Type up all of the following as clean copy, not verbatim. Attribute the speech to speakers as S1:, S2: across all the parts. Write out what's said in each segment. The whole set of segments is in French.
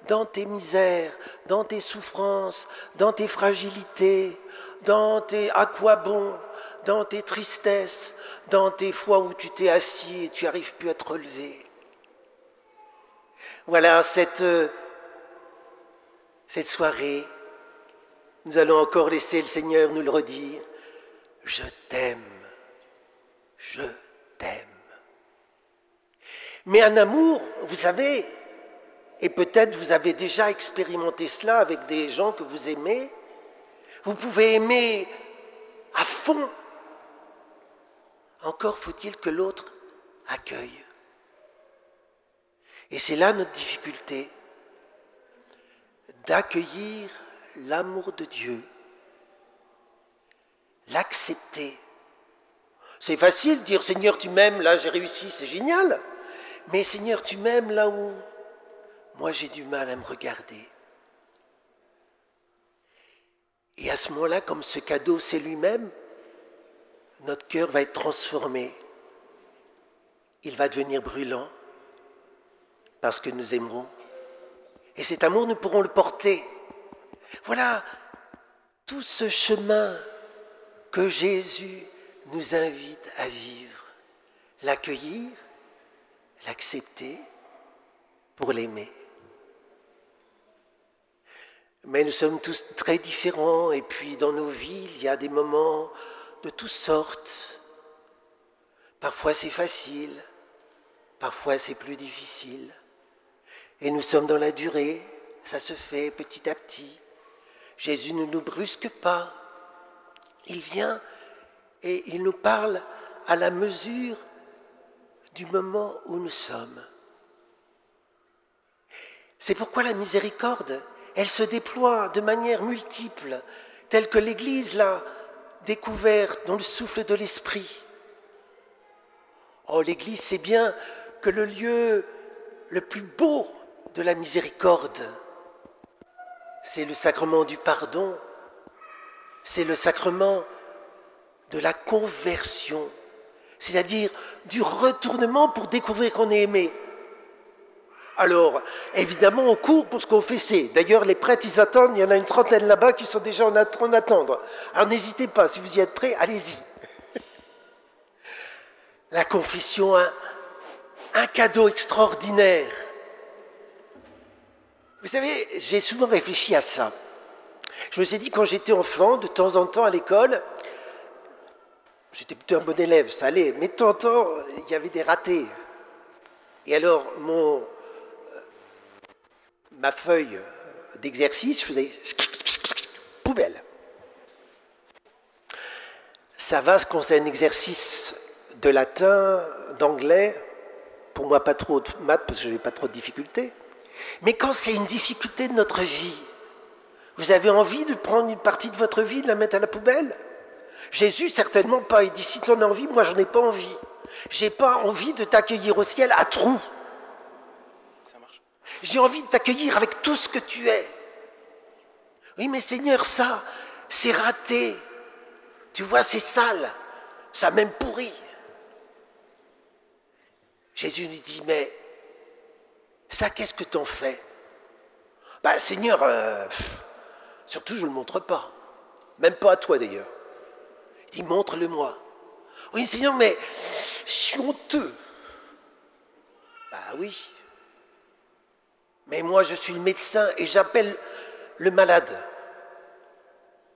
S1: dans tes misères, dans tes souffrances, dans tes fragilités, dans tes à quoi bon, dans tes tristesses, dans tes fois où tu t'es assis et tu n'arrives plus à te relever. Voilà, cette soirée, nous allons encore laisser le Seigneur nous le redire. Je t'aime, je t'aime. Mais un amour, vous savez, et peut-être vous avez déjà expérimenté cela avec des gens que vous aimez, vous pouvez aimer à fond. Encore faut-il que l'autre accueille. Et c'est là notre difficulté, d'accueillir l'amour de Dieu, l'accepter. C'est facile de dire « Seigneur, tu m'aimes, là j'ai réussi, c'est génial ». Mais « Seigneur, tu m'aimes là où moi j'ai du mal à me regarder ». Et à ce moment-là, comme ce cadeau c'est lui-même, notre cœur va être transformé. Il va devenir brûlant parce que nous aimerons. Et cet amour, nous pourrons le porter. Voilà tout ce chemin que Jésus nous invite à vivre. L'accueillir, l'accepter pour l'aimer. Mais nous sommes tous très différents et puis dans nos vies, il y a des moments de toutes sortes. Parfois c'est facile, parfois c'est plus difficile. Et nous sommes dans la durée, ça se fait petit à petit. Jésus ne nous brusque pas. Il vient et il nous parle à la mesure du moment où nous sommes. C'est pourquoi la miséricorde, elle se déploie de manière multiple, telle que l'Église l'a découverte dans le souffle de l'Esprit. Oh, l'Église sait bien que le lieu le plus beau de la miséricorde, c'est le sacrement du pardon, c'est le sacrement de la conversion, c'est-à-dire du retournement pour découvrir qu'on est aimé. Alors, évidemment, on court pour se confesser. D'ailleurs, les prêtres, ils attendent, il y en a une trentaine là-bas qui sont déjà en train d'attendre. Alors n'hésitez pas, si vous y êtes prêts, allez-y. La confession, un cadeau extraordinaire. Vous savez, j'ai souvent réfléchi à ça. Je me suis dit, quand j'étais enfant, de temps en temps à l'école, j'étais plutôt un bon élève, ça allait, mais de temps en temps, il y avait des ratés. Et alors, ma feuille d'exercice, je faisais poubelle. Ça va quand c'est un exercice de latin, d'anglais, pour moi pas trop de maths parce que je n'ai pas trop de difficultés. Mais quand c'est une difficulté de notre vie, vous avez envie de prendre une partie de votre vie, de la mettre à la poubelle? Jésus, certainement pas. Il dit, si tu en as envie, moi j'en ai pas envie. J'ai pas envie de t'accueillir au ciel à trous. J'ai envie de t'accueillir avec tout ce que tu es. Oui, mais Seigneur, ça, c'est raté. Tu vois, c'est sale. Ça a même pourri. Jésus lui dit, mais ça, qu'est-ce que t'en fais? Ben, Seigneur, surtout, je ne le montre pas. Même pas à toi, d'ailleurs. Il dit, montre-le-moi. Oui, Seigneur, mais je suis honteux. Ben oui. Mais moi, je suis le médecin et j'appelle le malade.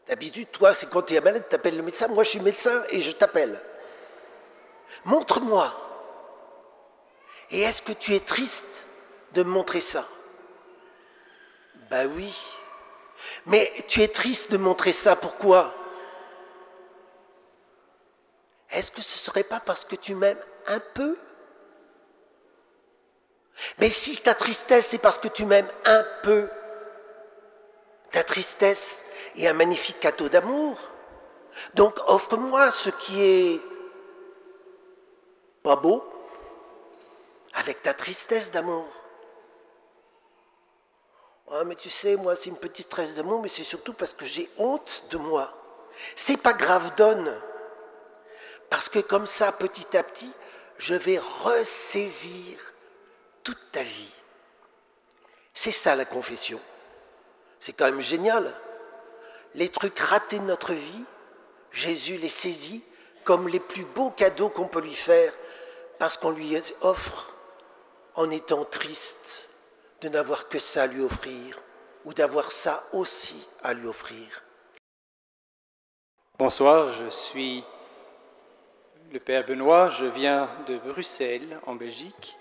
S1: D'habitude, toi, c'est quand tu es malade, tu appelles le médecin. Moi, je suis médecin et je t'appelle. Montre-moi. Et est-ce que tu es triste de me montrer ça? Ben oui. Mais tu es triste de montrer ça, pourquoi? Est-ce que ce ne serait pas parce que tu m'aimes un peu? Mais si ta tristesse, c'est parce que tu m'aimes un peu, ta tristesse est un magnifique cadeau d'amour. Donc offre-moi ce qui est pas beau avec ta tristesse d'amour. Ah, mais tu sais, moi, c'est une petite tristesse d'amour, mais c'est surtout parce que j'ai honte de moi. C'est pas grave, donne. Parce que comme ça, petit à petit, je vais ressaisir toute ta vie. C'est ça la confession. C'est quand même génial. Les trucs ratés de notre vie, Jésus les saisit comme les plus beaux cadeaux qu'on peut lui faire parce qu'on lui offre en étant triste de n'avoir que ça à lui offrir ou d'avoir ça aussi à lui offrir.
S2: Bonsoir, je suis le Père Benoît, je viens de Bruxelles, en Belgique.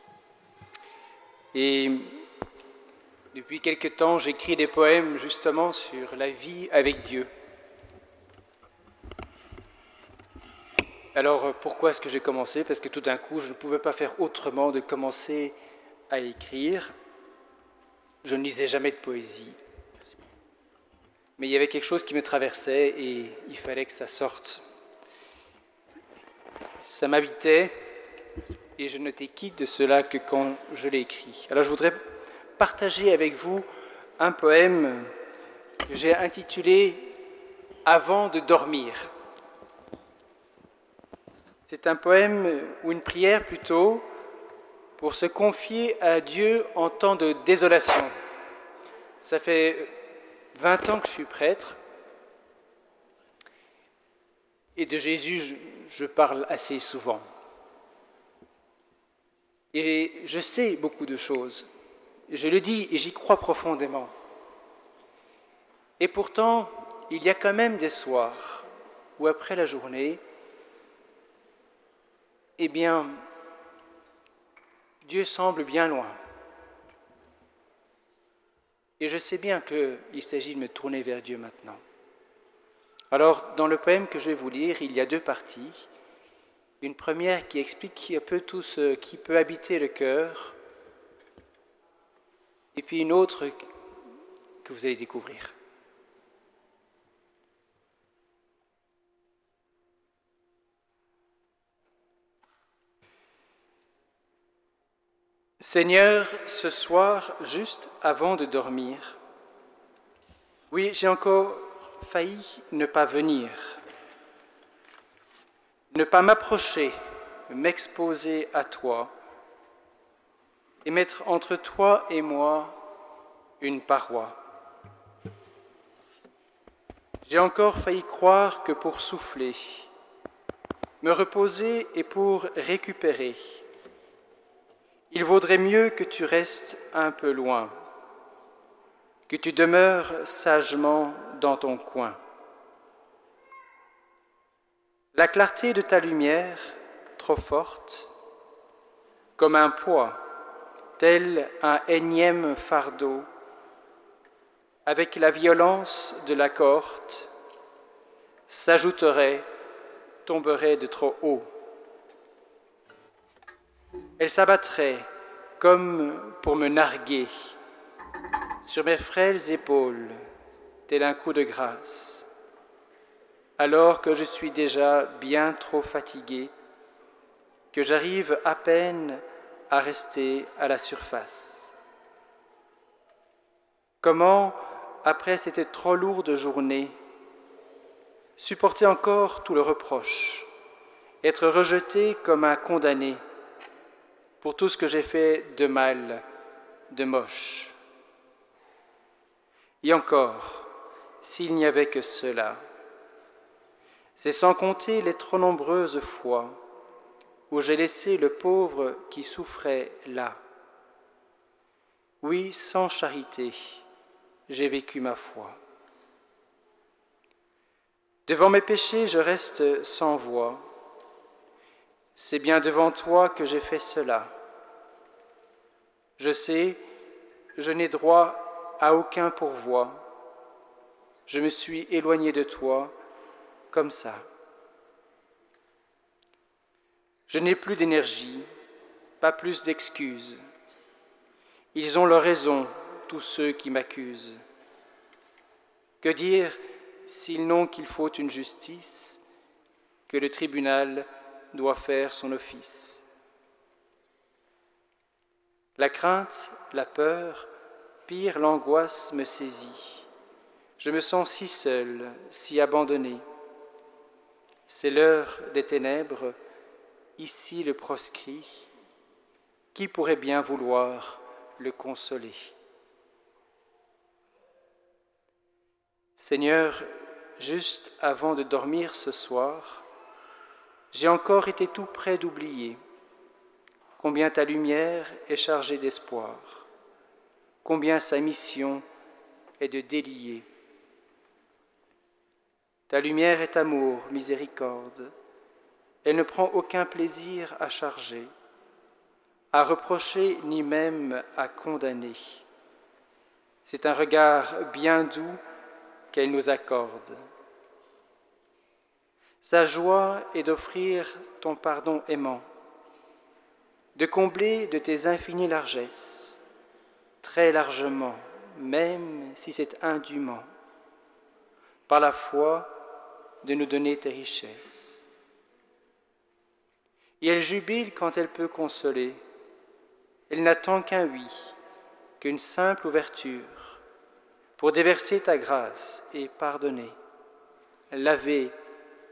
S2: Et depuis quelque temps, j'écris des poèmes justement sur la vie avec Dieu. Alors, pourquoi est-ce que j'ai commencé? Parce que tout d'un coup, je ne pouvais pas faire autrement de commencer à écrire. Je ne lisais jamais de poésie. Mais il y avait quelque chose qui me traversait et il fallait que ça sorte. Ça m'habitait et je n'étais quitte de cela que quand je l'ai écrit. Alors, je voudrais partager avec vous un poème que j'ai intitulé « Avant de dormir ». C'est un poème ou une prière plutôt pour se confier à Dieu en temps de désolation. Ça fait 20 ans que je suis prêtre et de Jésus je parle assez souvent. Et je sais beaucoup de choses. Je le dis et j'y crois profondément. Et pourtant, il y a quand même des soirs où après la journée, eh bien, Dieu semble bien loin. Et je sais bien qu'il s'agit de me tourner vers Dieu maintenant. Alors, dans le poème que je vais vous lire, il y a deux parties. Une première qui explique un peu tout ce qui peut habiter le cœur, et puis une autre que vous allez découvrir. Seigneur, ce soir, juste avant de dormir, oui, j'ai encore failli ne pas venir, ne pas m'approcher, m'exposer à toi et mettre entre toi et moi une paroi. J'ai encore failli croire que pour souffler, me reposer et pour récupérer, il vaudrait mieux que tu restes un peu loin, que tu demeures sagement dans ton coin. La clarté de ta lumière, trop forte, comme un poids, tel un énième fardeau, avec la violence de la corde, s'ajouterait, tomberait de trop haut. Elle s'abattrait comme pour me narguer sur mes frêles épaules, tel un coup de grâce, alors que je suis déjà bien trop fatigué, que j'arrive à peine à rester à la surface. Comment, après cette trop lourde journée, supporter encore tout le reproche, être rejeté comme un condamné pour tout ce que j'ai fait de mal, de moche. Et encore, s'il n'y avait que cela, c'est sans compter les trop nombreuses fois où j'ai laissé le pauvre qui souffrait là. Oui, sans charité, j'ai vécu ma foi. Devant mes péchés, je reste sans voix. C'est bien devant toi que j'ai fait cela. Je sais, je n'ai droit à aucun pourvoi. Je me suis éloigné de toi comme ça. Je n'ai plus d'énergie, pas plus d'excuses. Ils ont leur raison, tous ceux qui m'accusent. Que dire s'ils n'ont qu'il faut une justice, que le tribunal doit faire son office? La crainte, la peur, pire l'angoisse me saisit. Je me sens si seul, si abandonné. C'est l'heure des ténèbres, ici le proscrit. Qui pourrait bien vouloir le consoler? Seigneur, juste avant de dormir ce soir, j'ai encore été tout près d'oublier combien ta lumière est chargée d'espoir, combien sa mission est de délier. Ta lumière est amour, miséricorde. Elle ne prend aucun plaisir à charger, à reprocher ni même à condamner. C'est un regard bien doux qu'elle nous accorde. Sa joie est d'offrir ton pardon aimant, de combler de tes infinies largesses, très largement, même si c'est indûment, par la foi de nous donner tes richesses. Et elle jubile quand elle peut consoler. Elle n'attend qu'un oui, qu'une simple ouverture, pour déverser ta grâce et pardonner, laver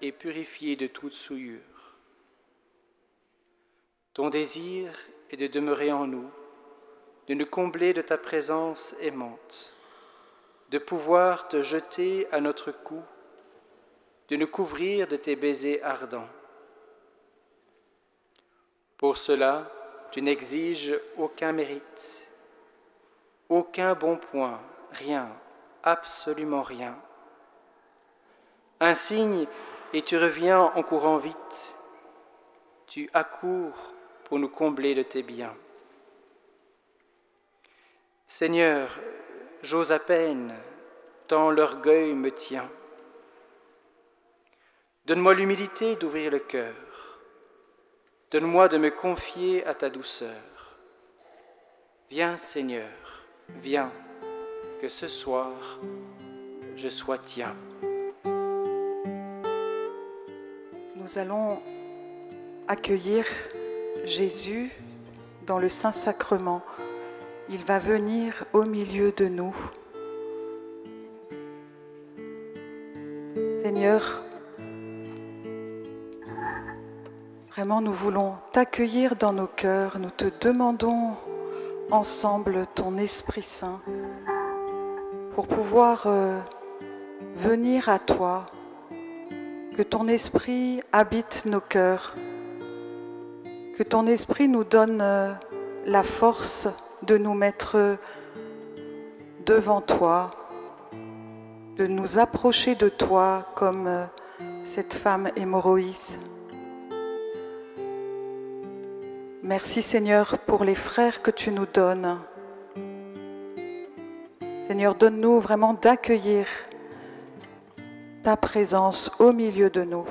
S2: et purifier de toute souillure. Ton désir est de demeurer en nous, de nous combler de ta présence aimante, de pouvoir te jeter à notre cou, de nous couvrir de tes baisers ardents. Pour cela, tu n'exiges aucun mérite, aucun bon point, rien, absolument rien. Un signe et tu reviens en courant vite, tu accours pour nous combler de tes biens. Seigneur, j'ose à peine, tant l'orgueil me tient. Donne-moi l'humilité d'ouvrir le cœur. Donne-moi de me confier à ta douceur. Viens, Seigneur, viens, que ce soir, je sois tien.
S3: Nous allons accueillir Jésus dans le Saint-Sacrement. Il va venir au milieu de nous. Seigneur, vraiment nous voulons t'accueillir dans nos cœurs. Nous te demandons ensemble ton Esprit Saint pour pouvoir venir à toi, que ton Esprit habite nos cœurs, que ton Esprit nous donne la force de nous mettre devant toi, de nous approcher de toi comme cette femme hémorroïs. Merci Seigneur pour les frères que tu nous donnes. Seigneur, donne-nous vraiment d'accueillir ta présence au milieu de nous.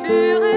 S4: Pur